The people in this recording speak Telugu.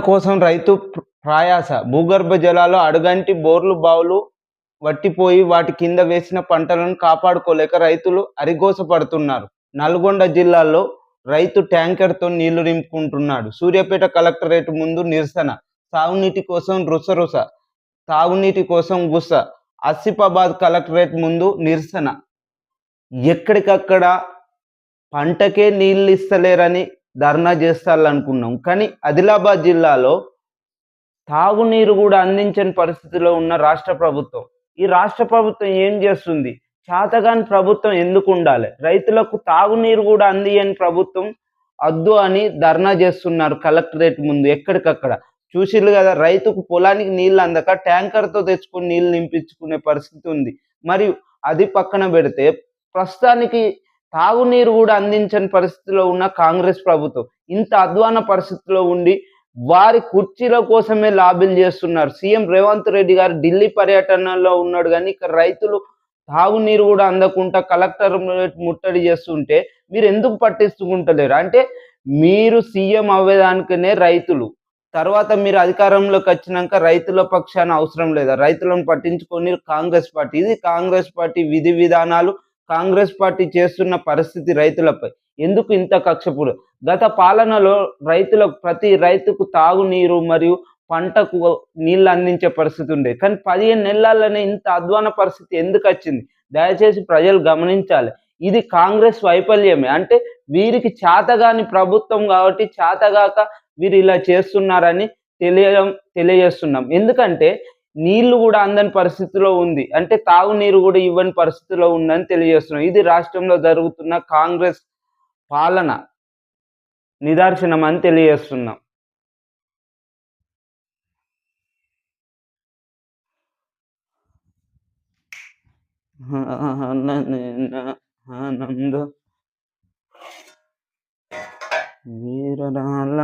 కోసం రైతు ప్రయాస. భూగర్భ జలాలు అడుగంటి బోర్లు, బావులు వట్టిపోయి వాటి కింద వేసిన పంటలను కాపాడుకోలేక రైతులు అరిగోస పడుతున్నారు. నల్గొండ జిల్లాలో రైతు ట్యాంకర్‌తో నీళ్లు నింపుకుంటున్నాడు. సూర్యాపేట కలెక్టరేట్ ముందు నిరసన. సాగునీటి కోసం రుసరుస, తాగునీటి కోసం గుస. ఆసిఫాబాద్ కలెక్టరేట్ ముందు నిరసన. ఎక్కడికక్కడ పంటకే నీళ్ళిస్తలేరని ధర్నా చేస్తాలనుకున్నాం. కానీ ఆదిలాబాద్ జిల్లాలో తాగునీరు కూడా అందించని పరిస్థితిలో ఉన్న రాష్ట్ర ప్రభుత్వం. ఈ రాష్ట్ర ప్రభుత్వం ఏం చేస్తుంది? చేతగాని ప్రభుత్వం ఎందుకు ఉండాలి? రైతులకు తాగునీరు కూడా అందియని ప్రభుత్వం అద్దు అని ధర్నా చేస్తున్నారు కలెక్టరేట్ ముందు ఎక్కడికక్కడ. చూసిర్రు కదా, రైతుకు పొలానికి నీళ్ళు అందక ట్యాంకర్‌తో తెచ్చుకొని నీళ్ళు నింపించుకునే పరిస్థితి ఉంది. మరియు అది పక్కన పెడితే ప్రస్తుతానికి తాగునీరు కూడా అందించని పరిస్థితిలో ఉన్న కాంగ్రెస్ ప్రభుత్వం ఇంత అధ్వాన పరిస్థితిలో ఉండి వారి కుర్చీల కోసమే లాబీలు చేస్తున్నారు. సీఎం రేవంత్ రెడ్డి గారు ఢిల్లీ పర్యటనలో ఉన్నాడు కానీ ఇక్కడ రైతులు తాగునీరు కూడా అందకుండా కలెక్టరేట్ ముట్టడి చేస్తుంటే మీరు ఎందుకు పట్టించుకుంటలేరు? అంటే మీరు సీఎం అవ్వేదానికనే రైతులు, తర్వాత మీరు అధికారంలోకి వచ్చినాక రైతుల పక్షాన అవసరం లేదా? రైతులను పట్టించుకొని కాంగ్రెస్ పార్టీ. ఇది కాంగ్రెస్ పార్టీ విధి విధానాలు, కాంగ్రెస్ పార్టీ చేస్తున్న పరిస్థితి రైతులపై. ఎందుకు ఇంత కక్షపుడు? గత పాలనలో రైతులకు ప్రతి రైతుకు తాగునీరు మరియు పంటకు నీళ్ళు అందించే పరిస్థితి ఉండేది. కానీ 15 నెలల్లోనే ఇంత అధ్వాన పరిస్థితి ఎందుకు వచ్చింది? దయచేసి ప్రజలు గమనించాలి. ఇది కాంగ్రెస్ వైఫల్యమే. అంటే వీరికి చేతగాని ప్రభుత్వం కాబట్టి చేతగాక వీరు ఇలా చేస్తున్నారని తెలియజేస్తున్నాం. ఎందుకంటే నీళ్లు కూడా అందని పరిస్థితిలో ఉంది. అంటే తాగునీరు కూడా ఇవ్వని పరిస్థితిలో ఉందని తెలియజేస్తున్నాం. ఇది రాష్ట్రంలో జరుగుతున్న కాంగ్రెస్ పాలన నిదర్శనం అని తెలియజేస్తున్నాం. ఆనంద వీరరాల